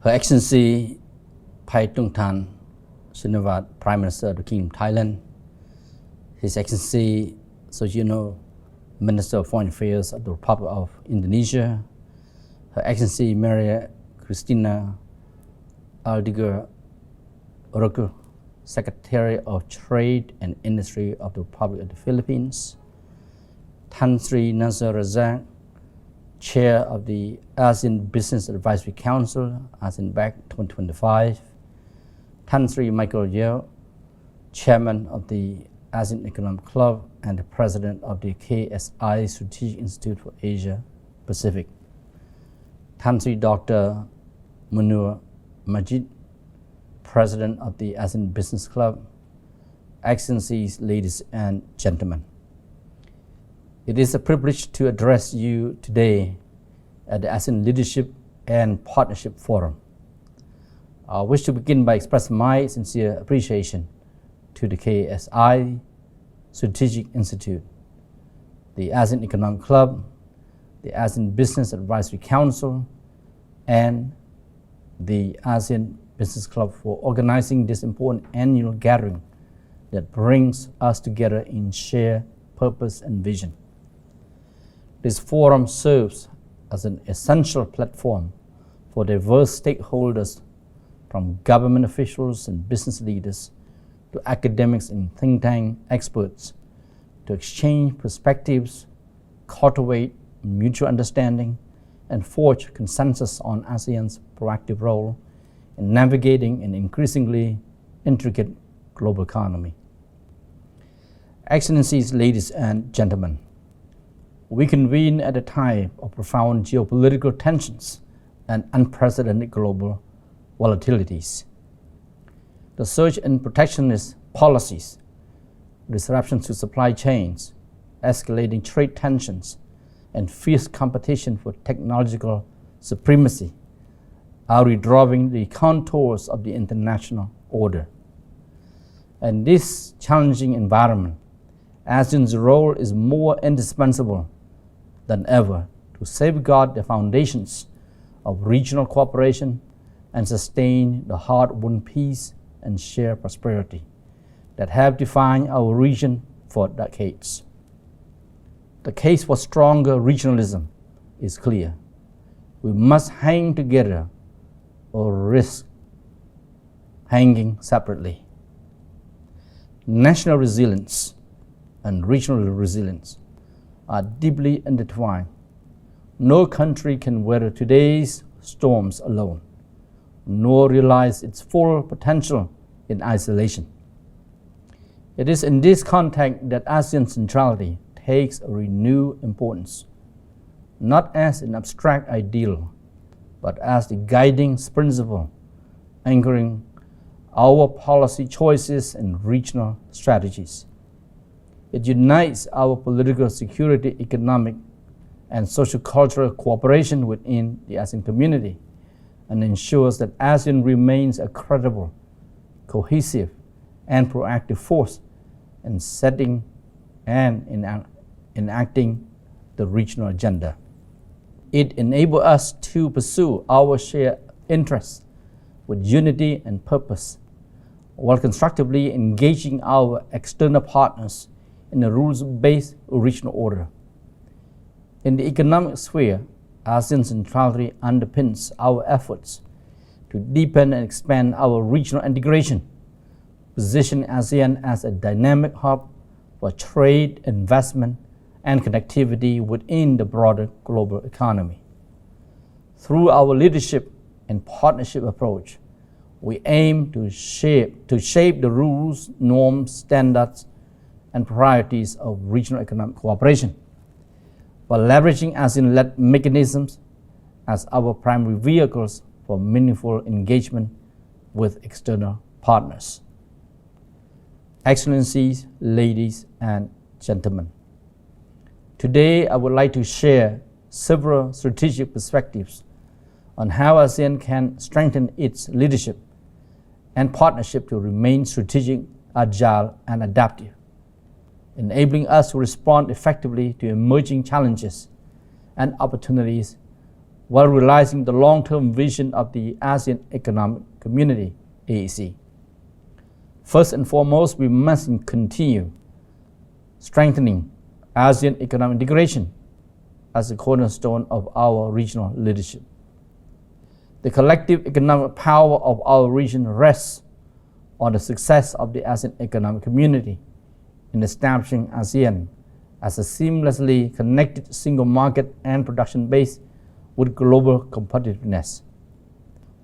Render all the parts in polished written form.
Her Excellency Pai Tungtan Shinawat, Prime Minister of the Kingdom of Thailand, His Excellency Sugino, Minister of Foreign Affairs of the Republic of Indonesia, Her Excellency Maria Cristina Aldiger Oroku, Secretary of Trade and Industry of the Republic of the Philippines, Tan Sri Nasser Razak, Chair of the ASEAN Business Advisory Council, ASEAN BAC 2025, Tan Sri Michael Yeo, Chairman of the ASEAN Economic Club and the President of the KSI Strategic Institute for Asia Pacific, Tan Sri Dr. Munur Majid, President of the ASEAN Business Club, Excellencies, ladies and gentlemen. It is a privilege to address you today at the ASEAN Leadership and Partnership Forum. I wish to begin by expressing my sincere appreciation to the KSI Strategic Institute, the ASEAN Economic Club, the ASEAN Business Advisory Council, and the ASEAN Business Club for organizing this important annual gathering that brings us together in shared purpose and vision. This forum serves as an essential platform for diverse stakeholders, from government officials and business leaders to academics and think tank experts, to exchange perspectives, cultivate mutual understanding, and forge consensus on ASEAN's proactive role in navigating an increasingly intricate global economy. Excellencies, ladies and gentlemen, we convene at a time of profound geopolitical tensions and unprecedented global volatilities. The surge in protectionist policies, disruptions to supply chains, escalating trade tensions, and fierce competition for technological supremacy are redrawing the contours of the international order. In this challenging environment, ASEAN's role is more indispensable than ever to safeguard the foundations of regional cooperation and sustain the hard-won peace and shared prosperity that have defined our region for decades. The case for stronger regionalism is clear. We must hang together or risk hanging separately. National resilience and regional resilience are deeply intertwined. No country can weather today's storms alone, nor realize its full potential in isolation. It is in this context that ASEAN centrality takes a renewed importance, not as an abstract ideal, but as the guiding principle anchoring our policy choices and regional strategies. It unites our political, security, economic, and social-cultural cooperation within the ASEAN community and ensures that ASEAN remains a credible, cohesive, and proactive force in setting and enacting the regional agenda. It enables us to pursue our shared interests with unity and purpose, while constructively engaging our external partners in a rules-based regional order. In the economic sphere, ASEAN centrality underpins our efforts to deepen and expand our regional integration, position ASEAN as a dynamic hub for trade, investment, and connectivity within the broader global economy. Through our leadership and partnership approach, we aim to shape the rules, norms, standards, and priorities of regional economic cooperation, while leveraging ASEAN-led mechanisms as our primary vehicles for meaningful engagement with external partners. Excellencies, ladies and gentlemen, today I would like to share several strategic perspectives on how ASEAN can strengthen its leadership and partnership to remain strategic, agile, and adaptive, enabling us to respond effectively to emerging challenges and opportunities while realizing the long-term vision of the ASEAN Economic Community, AEC. First and foremost, we must continue strengthening ASEAN economic integration as a cornerstone of our regional leadership. The collective economic power of our region rests on the success of the ASEAN Economic Community in establishing ASEAN as a seamlessly connected single market and production base with global competitiveness.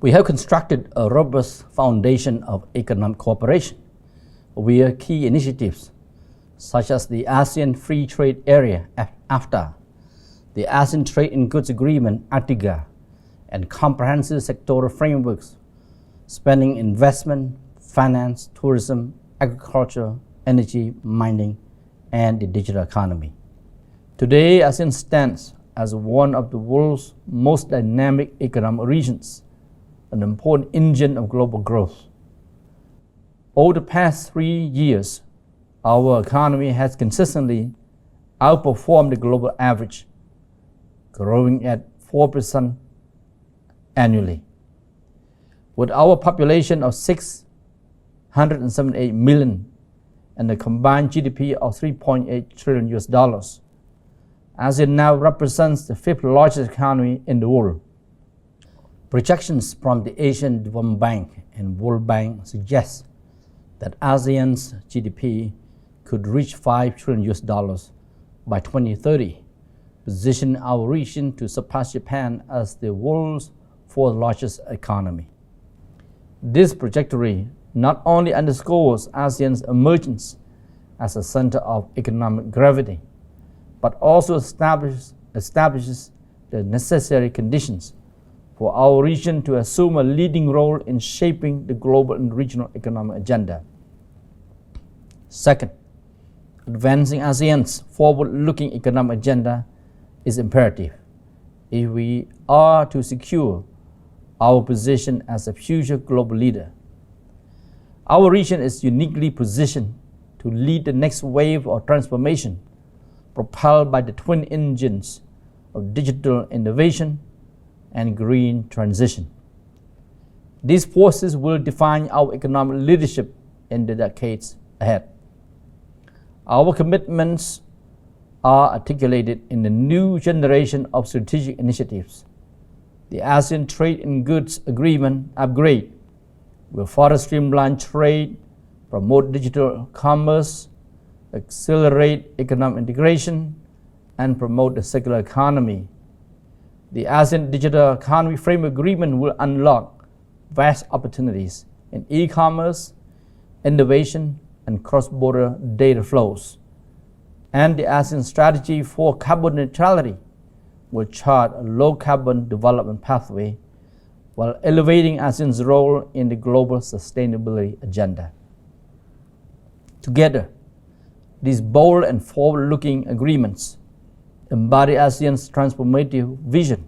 We have constructed a robust foundation of economic cooperation via key initiatives such as the ASEAN Free Trade Area, AFTA, the ASEAN Trade in Goods Agreement, ATIGA, and comprehensive sectoral frameworks spanning investment, finance, tourism, agriculture, energy, mining, and the digital economy. Today, ASEAN stands as one of the world's most dynamic economic regions, an important engine of global growth. Over the past 3 years, our economy has consistently outperformed the global average, growing at 4% annually. With our population of 678 million and a combined GDP of $3.8 trillion, ASEAN now represents the 5th largest economy in the world. Projections from the Asian Development Bank and World Bank suggest that ASEAN's GDP could reach $5 trillion by 2030, positioning our region to surpass Japan as the world's 4th largest economy. This trajectory not only underscores ASEAN's emergence as a center of economic gravity, but also establishes the necessary conditions for our region to assume a leading role in shaping the global and regional economic agenda. Second, advancing ASEAN's forward-looking economic agenda is imperative if we are to secure our position as a future global leader. Our region is uniquely positioned to lead the next wave of transformation, propelled by the twin engines of digital innovation and green transition. These forces will define our economic leadership in the decades ahead. Our commitments are articulated in the new generation of strategic initiatives. The ASEAN Trade in Goods Agreement upgrade will further streamline trade, promote digital commerce, accelerate economic integration, and promote the circular economy. The ASEAN Digital Economy Framework Agreement will unlock vast opportunities in e-commerce, innovation, and cross-border data flows. And the ASEAN Strategy for Carbon Neutrality will chart a low-carbon development pathway while elevating ASEAN's role in the global sustainability agenda. Together, these bold and forward-looking agreements embody ASEAN's transformative vision,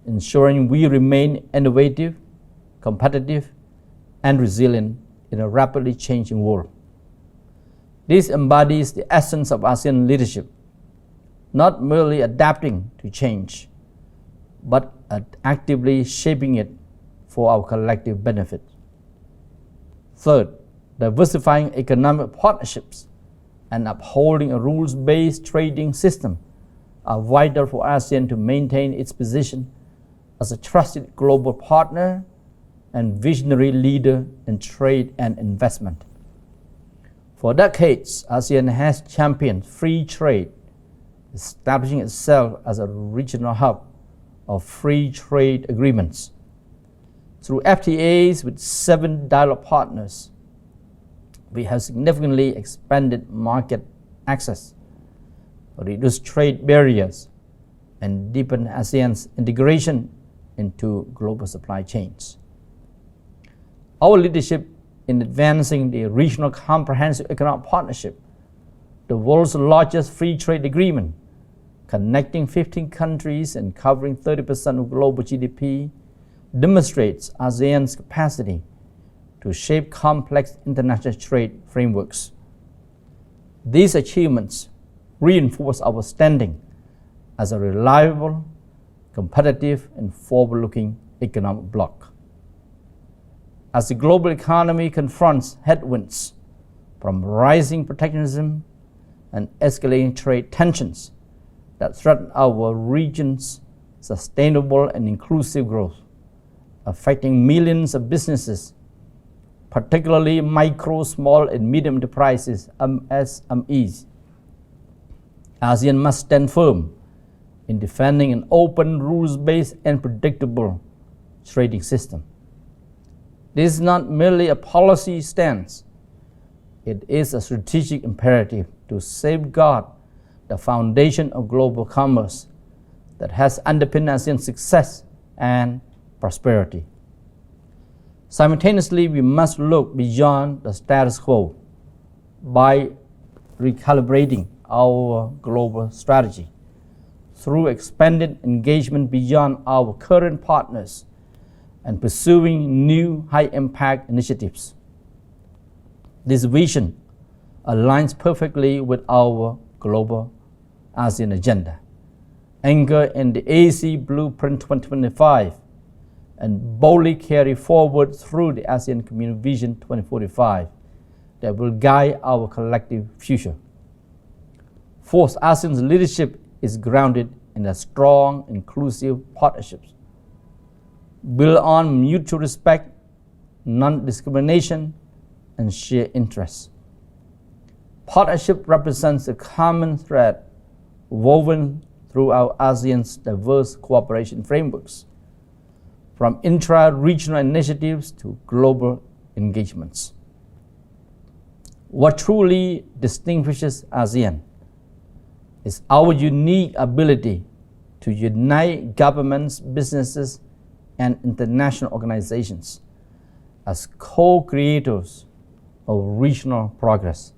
ensuring we remain innovative, competitive, and resilient in a rapidly changing world. This embodies the essence of ASEAN leadership, not merely adapting to change, but actively shaping it for our collective benefit. Third, diversifying economic partnerships and upholding a rules-based trading system are vital for ASEAN to maintain its position as a trusted global partner and visionary leader in trade and investment. For decades, ASEAN has championed free trade, establishing itself as a regional hub of free trade agreements. Through FTAs with 7 dialogue partners, we have significantly expanded market access, reduced trade barriers, and deepened ASEAN's integration into global supply chains. Our leadership in advancing the Regional Comprehensive Economic Partnership, the world's largest free trade agreement, connecting 15 countries and covering 30% of global GDP, demonstrates ASEAN's capacity to shape complex international trade frameworks. These achievements reinforce our standing as a reliable, competitive, and forward-looking economic bloc. As the global economy confronts headwinds from rising protectionism and escalating trade tensions that threaten our region's sustainable and inclusive growth, affecting millions of businesses, particularly micro, small, and medium enterprises, MSMEs. ASEAN must stand firm in defending an open, rules-based, and predictable trading system. This is not merely a policy stance. It is a strategic imperative to safeguard the foundation of global commerce that has underpinned ASEAN's success and prosperity. Simultaneously, we must look beyond the status quo by recalibrating our global strategy through expanded engagement beyond our current partners and pursuing new high-impact initiatives. This vision aligns perfectly with our global ASEAN agenda, anchored in the ASEAN Blueprint 2025, and boldly carry forward through the ASEAN Community Vision 2045 that will guide our collective future. Fourth, ASEAN's leadership is grounded in a strong, inclusive partnerships built on mutual respect, non-discrimination, and shared interests. Partnership represents a common thread woven throughout ASEAN's diverse cooperation frameworks, from intra-regional initiatives to global engagements. What truly distinguishes ASEAN is our unique ability to unite governments, businesses, and international organizations as co-creators of regional progress.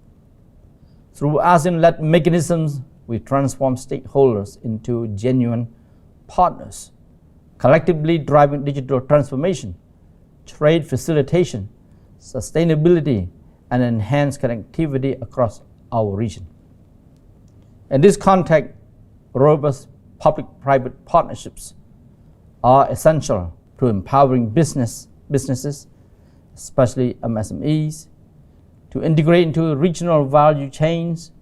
Through ASEAN-led mechanisms, we transform stakeholders into genuine partners, collectively driving digital transformation, trade facilitation, sustainability, and enhanced connectivity across our region. In this context, robust public-private partnerships are essential to empowering businesses, especially MSMEs, to integrate into regional value chains,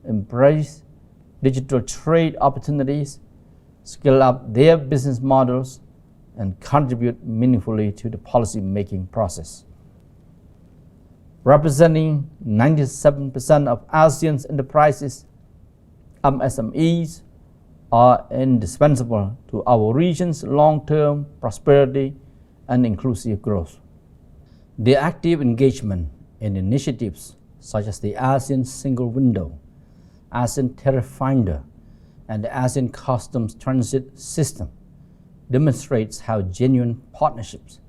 embrace digital trade opportunities, scale up their business models, and contribute meaningfully to the policy-making process. Representing 97% of ASEAN's enterprises, MSMEs are indispensable to our region's long-term prosperity and inclusive growth. Their active engagement in initiatives such as the ASEAN Single Window, ASEAN Tariff Finder, and the ASEAN Customs Transit System demonstrates how genuine partnerships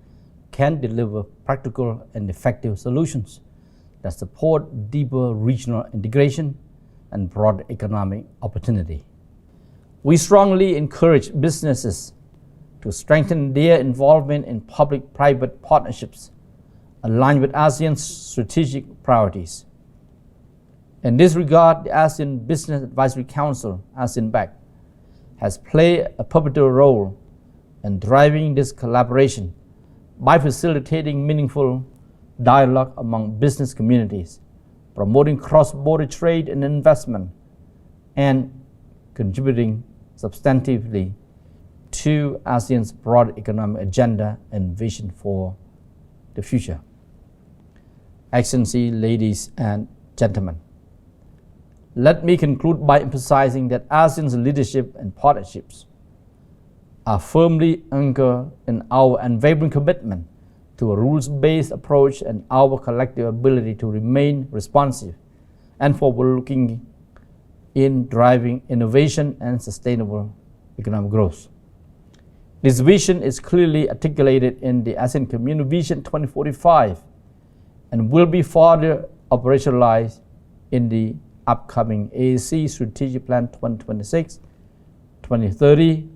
can deliver practical and effective solutions that support deeper regional integration and broader economic opportunity. We strongly encourage businesses to strengthen their involvement in public-private partnerships aligned with ASEAN's strategic priorities. In this regard, the ASEAN Business Advisory Council, ASEAN-BAC, has played a pivotal role in driving this collaboration by facilitating meaningful dialogue among business communities, promoting cross-border trade and investment, and contributing substantively to ASEAN's broad economic agenda and vision for the future. Excellency, ladies and gentlemen, let me conclude by emphasizing that ASEAN's leadership and partnerships are firmly anchored in our unwavering commitment to a rules-based approach and our collective ability to remain responsive and forward-looking in driving innovation and sustainable economic growth. This vision is clearly articulated in the ASEAN Community Vision 2045 and will be further operationalized in the upcoming ASEAN Strategic Plan 2026-2030,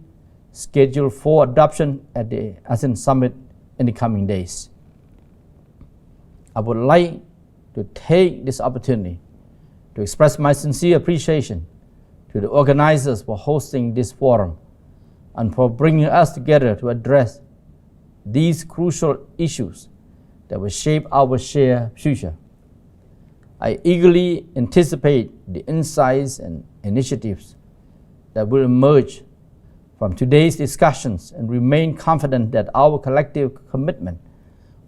scheduled for adoption at the ASEAN Summit in the coming days. I would like to take this opportunity to express my sincere appreciation to the organizers for hosting this forum and for bringing us together to address these crucial issues that will shape our shared future. I eagerly anticipate the insights and initiatives that will emerge from today's discussions and remain confident that our collective commitment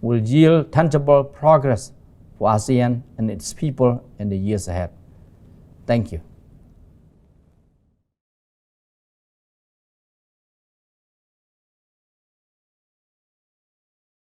will yield tangible progress for ASEAN and its people in the years ahead. Thank you.